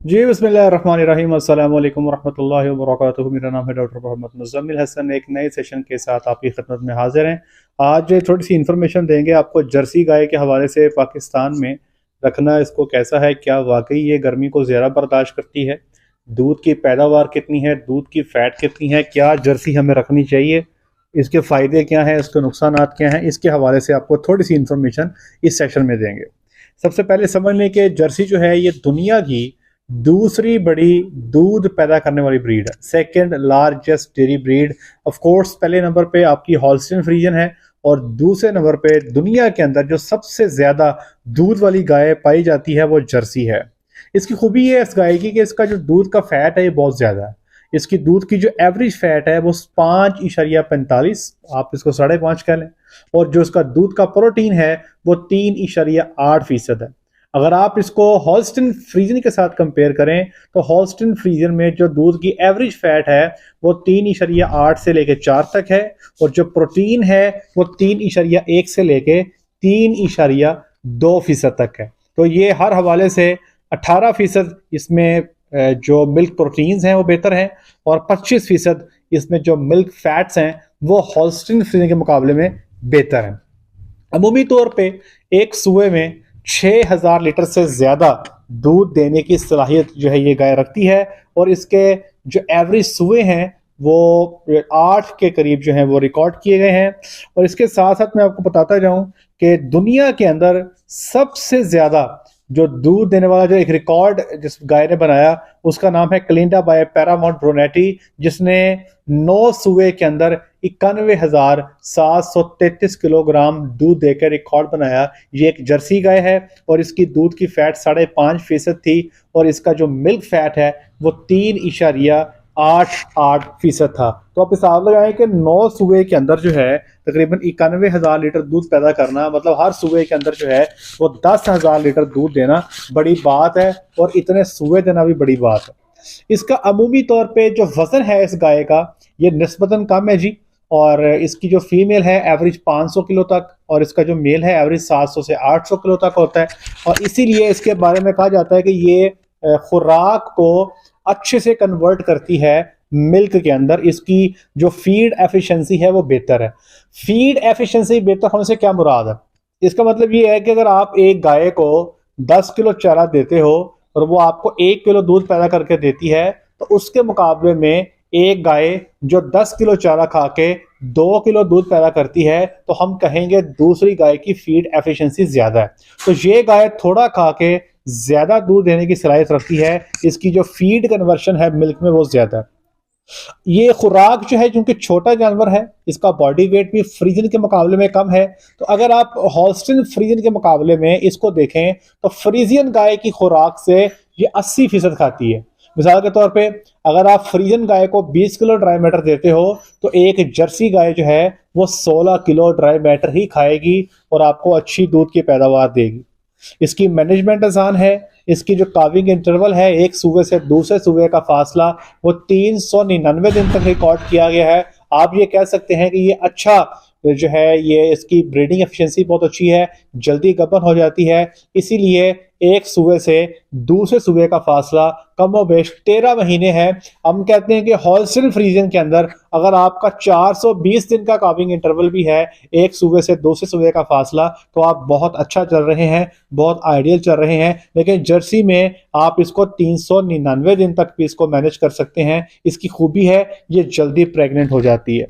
जी बिस्मिल्लाहिर्रहमानिर्रहीम अस्सलाम वालेकुम वरहमतुल्लाहि वबरकातुहू। मेरा नाम है डॉक्टर मोहम्मद मुज़म्मिल हसन। एक नए सेशन के साथ आपकी खिदमत में हाजिर हैं। आज थोड़ी सी इन्फॉर्मेशन देंगे आपको जर्सी गाय के हवाले से। पाकिस्तान में रखना इसको कैसा है, क्या वाकई ये गर्मी को ज़्यादा बर्दाश्त करती है, दूध की पैदावार कितनी है, दूध की फ़ैट कितनी है, क्या जर्सी हमें रखनी चाहिए, इसके फ़ायदे क्या हैं, इसके नुकसान क्या हैं, इसके हवाले से आपको थोड़ी सी इन्फॉर्मेशन इस सेशन में देंगे। सबसे पहले समझ लें कि जर्सी जो है ये दुनिया की दूसरी बड़ी दूध पैदा करने वाली ब्रीड है, second largest dairy breed. Of course पहले नंबर पे आपकी हॉल्स्टीन फ्रीजियन है और दूसरे नंबर पे दुनिया के अंदर जो सबसे ज्यादा दूध वाली गाय पाई जाती है वो जर्सी है। इसकी खूबी है इस गाय की कि इसका जो दूध का फैट है ये बहुत ज्यादा है। इसकी दूध की जो एवरेज फैट है वो 5.45, आप इसको 5.5 कह लें, और जो इसका दूध का प्रोटीन है वो 3.8% है। अगर आप इसको हॉल्स्टीन फ्रीजियन के साथ कंपेयर करें तो हॉल्स्टीन फ्रीजियन में जो दूध की एवरेज फैट है वो 3.8 से लेके 4 तक है, और जो प्रोटीन है वो 3.1 से लेके 3.2% तक है। तो ये हर हवाले से 18% इसमें जो मिल्क प्रोटीन्स हैं वो बेहतर हैं, और 25% इसमें जो मिल्क फैट्स हैं वो हॉल्स्टीन फ्रीजियन के मुकाबले में बेहतर हैं। अमूमी तौर पे एक सुए में 6000 लीटर से ज्यादा दूध देने की सलाहियत जो है ये गाय रखती है, और इसके जो एवरेज सुए हैं वो 8 के करीब जो है वो रिकॉर्ड किए गए हैं। और इसके साथ साथ मैं आपको बताता जाऊं कि दुनिया के अंदर सबसे ज्यादा जो दूध देने वाला जो एक रिकॉर्ड जिस गाय ने बनाया उसका नाम है कलिंडा बाय पैरामाउंट ब्रोनेटी, जिसने 9 सुए के अंदर 91,733 किलोग्राम दूध देकर रिकॉर्ड बनाया। ये एक जर्सी गाय है और इसकी दूध की फैट 5.5% थी, और इसका जो मिल्क फैट है वो 3.88% था। तो आप हिसाब लगाएं कि 9 सुबह के अंदर जो है तकरीबन 91,000 लीटर दूध पैदा करना, मतलब हर सुबह के अंदर जो है वो 10,000 लीटर दूध देना बड़ी बात है, और इतने सुबह देना भी बड़ी बात है। इसका अमूमी तौर पे जो वजन है इस गाय का ये निस्बतन कम है जी, और इसकी जो फीमेल है एवरेज 500 किलो तक, और इसका जो मेल है एवरेज 700 से 800 किलो तक होता है। और इसीलिए इसके बारे में कहा जाता है कि ये खुराक को अच्छे से कन्वर्ट करती है मिल्क के अंदर। इसकी जो फीड एफिशिएंसी है वो बेहतर है। फीड एफिशिएंसी बेहतर होने से क्या मुराद है? इसका मतलब ये है कि अगर आप एक गाय को 10 किलो चारा देते हो और वो आपको 1 किलो दूध पैदा करके देती है, तो उसके मुकाबले में एक गाय जो 10 किलो चारा खा के 2 किलो दूध पैदा करती है तो हम कहेंगे दूसरी गाय की फीड एफिशिएंसी ज्यादा है। तो ये गाय थोड़ा खा के ज्यादा दूध देने की सलाहियत रखती है, इसकी जो फीड कन्वर्शन है मिल्क में वो ज्यादा है। ये खुराक जो है क्योंकि छोटा जानवर है, इसका बॉडी वेट भी फ्रीजियन के मुकाबले में कम है। तो अगर आप हॉल्स्टीन फ्रीजियन के मुकाबले में इसको देखें तो फ्रीजियन गाय की खुराक से ये 80% खाती है। मिसाल के तौर पे अगर आप फ्रीजियन गाय को 20 किलो ड्राई मैटर देते हो तो एक जर्सी गाय जो है वो 16 किलो ड्राई मैटर ही खाएगी और आपको अच्छी दूध की पैदावार देगी। इसकी मैनेजमेंट आसान है। इसकी जो काविंग इंटरवल है एक सूबे से दूसरे सूबे का फासला वो 399 दिन तक रिकॉर्ड किया गया है। आप ये कह सकते हैं कि ये अच्छा जो है, ये इसकी ब्रीडिंग एफिशिएंसी बहुत अच्छी है, जल्दी गबन हो जाती है। इसीलिए एक सूबे से दूसरे सूबे का फासला कमोबेश 13 महीने है। हम कहते हैं कि हॉल्स्टीन फ्रीजियन के अंदर अगर आपका 420 दिन का काविंग इंटरवल भी है एक सूबे से दूसरे सूबे का फासला, तो आप बहुत अच्छा चल रहे हैं, बहुत आइडियल चल रहे हैं। लेकिन जर्सी में आप इसको 399 दिन तक भी इसको मैनेज कर सकते हैं। इसकी खूबी है ये जल्दी प्रेग्नेंट हो जाती है।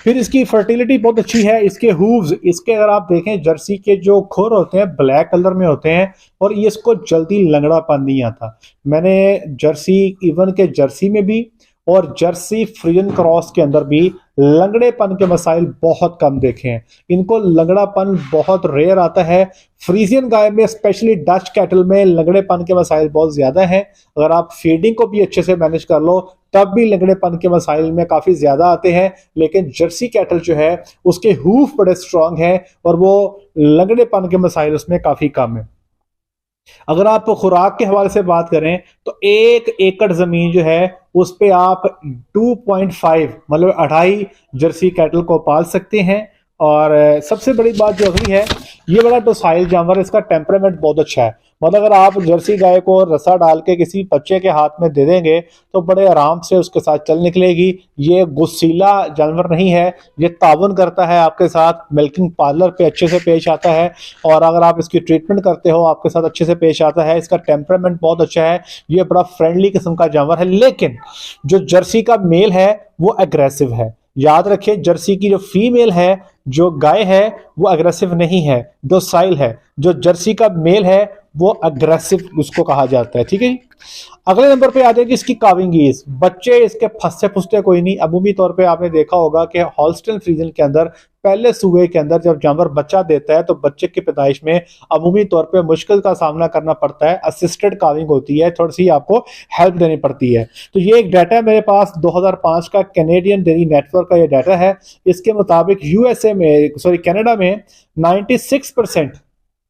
फिर इसकी फर्टिलिटी बहुत अच्छी है। इसके हूव्स, इसके अगर आप देखें जर्सी के जो खुर होते हैं ब्लैक कलर में होते हैं, और ये इसको जल्दी लंगड़ापन नहीं आता। मैंने जर्सी इवन के जर्सी में भी और जर्सी फ्रीजियन क्रॉस के अंदर भी लंगड़ेपन के मसाइल बहुत कम देखे हैं। इनको लंगड़ापन बहुत रेयर आता है। फ्रीजियन गाय में स्पेशली डच कैटल में लंगड़ेपन के मसाइल बहुत ज्यादा हैं। अगर आप फीडिंग को भी अच्छे से मैनेज कर लो तब भी लंगड़ेपन के मसाइल में काफी ज्यादा आते हैं। लेकिन जर्सी कैटल जो है उसके हूफ बड़े स्ट्रांग हैं और वो लंगड़ेपन के मसाइल उसमें काफी कम है। अगर आप खुराक के हवाले से बात करें तो 1 एकड़ जमीन जो है उस पे आप 2.5 मतलब 2.5 जर्सी कैटल को पाल सकते हैं। और सबसे बड़ी बात जो अगली है, ये बड़ा डोसाइल जानवर, इसका टेम्परामेंट बहुत अच्छा है। मतलब अगर आप जर्सी गाय को रस्सा डाल के किसी बच्चे के हाथ में दे देंगे तो बड़े आराम से उसके साथ चल निकलेगी। ये गुस्सीला जानवर नहीं है, ये ताउन करता है आपके साथ, मिल्किंग पार्लर पे अच्छे से पेश आता है, और अगर आप इसकी ट्रीटमेंट करते हो आपके साथ अच्छे से पेश आता है। इसका टेम्परामेंट बहुत अच्छा है, ये बड़ा फ्रेंडली किस्म का जानवर है। लेकिन जो जर्सी का मेल है वो एग्रेसिव है। याद रखें, जर्सी की जो फीमेल है, जो गाय है, वो अग्रेसिव नहीं है, डोसाइल है। जो जर्सी का मेल है वो अग्रेसिव उसको कहा जाता है। ठीक है जी। अगले नंबर पे आ जाएगी इसकी काविंग ईज। बच्चे इसके फंसते फुसते कोई नहीं। अमूमी तौर पे आपने देखा होगा कि हॉल्स्टीन फ्रीजन के अंदर पहले सूबे के अंदर जब जानवर बच्चा देता है तो बच्चे की पैदाइश में अमूमी तौर पे मुश्किल का सामना करना पड़ता है। असिस्टेड काविंग होती है, थोड़ी सी आपको हेल्प देनी पड़ती है। तो ये एक डाटा है मेरे पास 2005 का, कैनेडियन डेयरी नेटवर्क का ये डाटा है। इसके मुताबिक यूएसए में, सॉरी कनाडा में 96%,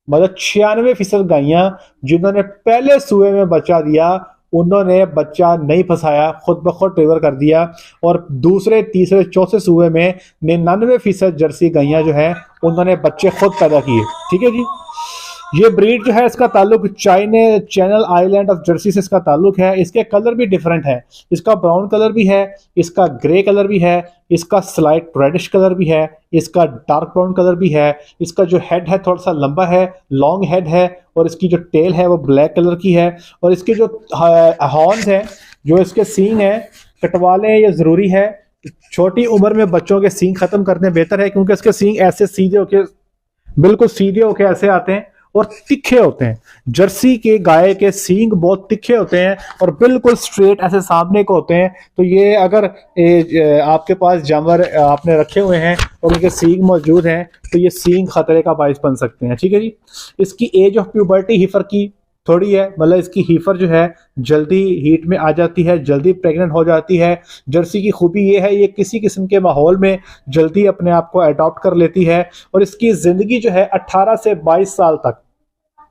मतलब 96% गायियां जिन्होंने पहले सूबे में बच्चा दिया उन्होंने बच्चा नहीं फंसाया, खुद ब खुद डिलीवर कर दिया। और दूसरे, तीसरे, चौथे सूबे में 99% जर्सी गायियां जो है उन्होंने बच्चे खुद पैदा किए। ठीक है जी। ये ब्रीड जो है इसका ताल्लुक चैनल आइलैंड ऑफ जर्सी से इसका ताल्लुक है। इसके कलर भी डिफरेंट है, इसका ब्राउन कलर भी है, इसका ग्रे कलर भी है, इसका स्लाइट रेडिश कलर भी है, इसका डार्क ब्राउन कलर भी है। इसका जो हेड है थोड़ा सा लंबा है, लॉन्ग हेड है, और इसकी जो टेल है वो ब्लैक कलर की है। और इसके जो हॉर्न्स हैं, जो इसके सींग हैं, कटवा लें ये ज़रूरी है। छोटी उम्र में बच्चों के सींग खत्म करने बेहतर है, क्योंकि इसके सींग ऐसे सीधे होके, बिल्कुल सीधे होके ऐसे आते हैं और तिखे होते हैं। जर्सी के गाय के सींग बहुत तिखे होते हैं और बिल्कुल स्ट्रेट ऐसे सामने को होते हैं। तो ये अगर आपके पास जानवर आपने रखे हुए हैं और उनके सींग मौजूद हैं तो ये सींग खतरे का बाइस बन सकते हैं। ठीक है जी। इसकी एज ऑफ प्यूबर्टी हीफर की थोड़ी है, मतलब इसकी हीफर जो है जल्दी हीट में आ जाती है, जल्दी प्रेग्नेंट हो जाती है। जर्सी की खूबी ये है, ये किसी किस्म के माहौल में जल्दी अपने आप को अडॉप्ट कर लेती है। और इसकी ज़िंदगी जो है 18 से 22 साल तक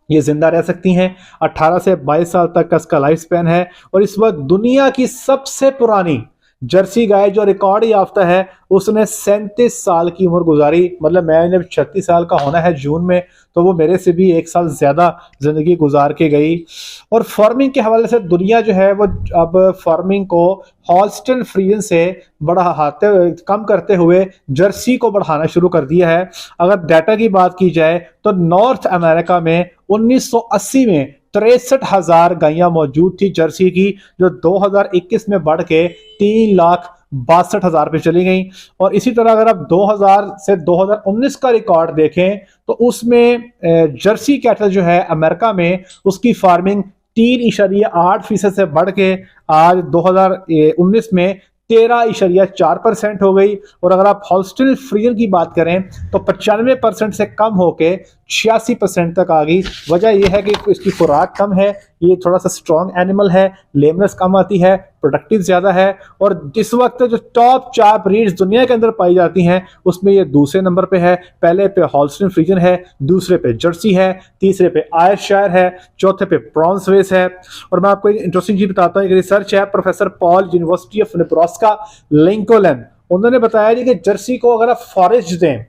ये जिंदा रह सकती हैं। 18 से 22 साल तक का इसका लाइफ स्पैन है। और इस वक्त दुनिया की सबसे पुरानी जर्सी गाय जो रिकॉर्ड याफ्ता है उसने 37 साल की उम्र गुजारी। मतलब मैं जब 36 साल का होना है जून में, तो वो मेरे से भी 1 साल ज्यादा जिंदगी गुजार के गई। और फार्मिंग के हवाले से दुनिया जो है वो अब फार्मिंग को हॉल्स्टीन फ्रीजन से कम करते हुए जर्सी को बढ़ाना शुरू कर दिया है। अगर डाटा की बात की जाए तो नॉर्थ अमेरिका में 1980 में 63,000 गायें मौजूद थी जर्सी की, जो 2021 में बढ़ के 3,62,000 पे चली गई। और इसी तरह अगर आप 2000 से 2019 का रिकॉर्ड देखें तो उसमें जर्सी कैटल जो है अमेरिका में उसकी फार्मिंग 3.8% से बढ़ के आज 2019 में 13.4% हो गई। और अगर आप हॉल्स्टीन फ्रीजन की बात करें तो 95% से कम होके 86% तक आ गई। वजह यह है कि इसकी खुराक कम है, ये थोड़ा सा स्ट्रॉन्ग एनिमल है, लेमनेस कम आती है, प्रोडक्टिव ज्यादा है। और इस वक्त जो टॉप 4 ब्रीड्स दुनिया के अंदर पाई जाती हैं उसमें ये दूसरे नंबर पे है। पहले पे हॉल्स्टीन फ्रीजन है, दूसरे पे जर्सी है, तीसरे पे आयरशायर है, चौथे पे ब्राउनस्विस है। और मैं आपको एक इंटरेस्टिंग चीज बताता हूँ, एक रिसर्च है professor Paul University of Nebraska Lincoln, उन्होंने बताया कि जर्सी को अगर आप फॉरेस्ट दें,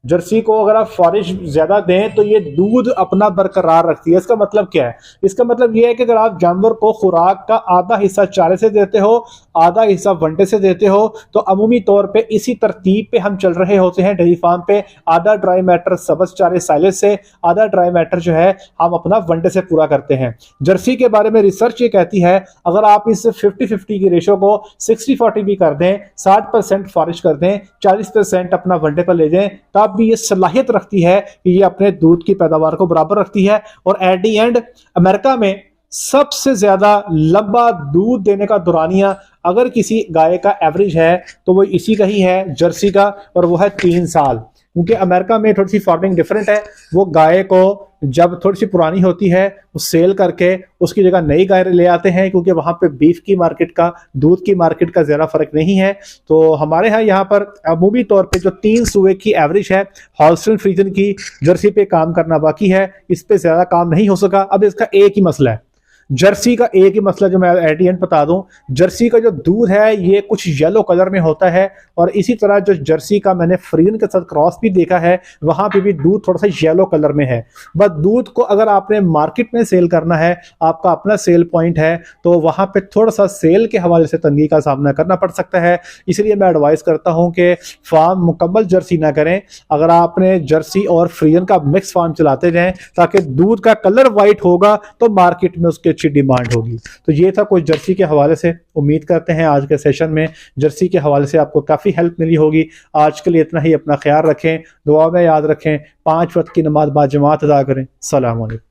जर्सी को अगर आप फॉरेज ज्यादा दें तो ये दूध अपना बरकरार रखती है। इसका मतलब क्या है? इसका मतलब ये है कि अगर आप जानवर को खुराक का आधा हिस्सा चारे से देते हो, आधा हिस्सा वंडे से देते हो, तो अमूमी तौर पे इसी तरतीब पे हम चल रहे होते हैं डेयरी फार्म पे। आधा ड्राई मैटर सब्ज चारे साइलेज से, आधा ड्राई मैटर जो है हम अपना वंडे से पूरा करते हैं। जर्सी के बारे में रिसर्च ये कहती है अगर आप इस 50-50 की रेशो को 60-40 भी कर दें, 60% फॉरेज कर दें, 40% अपना वनडे पर ले जाएं, तब भी ये सलाहियत रखती है कि ये अपने दूध की पैदावार को बराबर रखती है। और एट दी एंड अमेरिका में सबसे ज्यादा लंबा दूध देने का दौरानिया अगर किसी गाय का एवरेज है तो वो इसी का ही है, जर्सी का, और वो है 3 साल। क्योंकि अमेरिका में थोड़ी सी फार्मिंग डिफरेंट है, वो गाय को जब थोड़ी सी पुरानी होती है वो सेल करके उसकी जगह नई गाय ले आते हैं, क्योंकि वहां पे बीफ की मार्केट का, दूध की मार्केट का ज्यादा फर्क नहीं है। तो हमारे यहाँ पर अमूमी तौर पे जो 3 सूबे की एवरेज है हॉल्स्टीन फ्रीजन की, जर्सी पे काम करना बाकी है, इस पे ज्यादा काम नहीं हो सका। अब इसका एक ही मसला है, जर्सी का एक ही मसला जो मैं एट एंड बता दूं, जर्सी का जो दूध है ये कुछ येलो कलर में होता है, और इसी तरह जो जर्सी का मैंने फ्रीजन के साथ क्रॉस भी देखा है वहां पे भी दूध थोड़ा सा येलो कलर में है। बस दूध को अगर आपने मार्केट में सेल करना है, आपका अपना सेल पॉइंट है, तो वहां पे थोड़ा सा सेल के हवाले से तंगी का सामना करना पड़ सकता है। इसलिए मैं एडवाइस करता हूं कि फार्म मुकम्मल जर्सी ना करें। अगर आपने जर्सी और फ्रीजन का मिक्स फार्म चलाते जाएं ताकि दूध का कलर वाइट होगा तो मार्केट में उसकी अच्छी डिमांड होगी। तो ये था कुछ जर्सी के हवाले से। उम्मीद करते हैं आज के सेशन में जर्सी के हवाले से आपको काफ़ी हेल्प मिली होगी। आज के लिए इतना ही। अपना ख्याल रखें, दुआ में याद रखें, 5 वक्त की नमाज बाद जमात अदा करें। सलाम अलैकुम।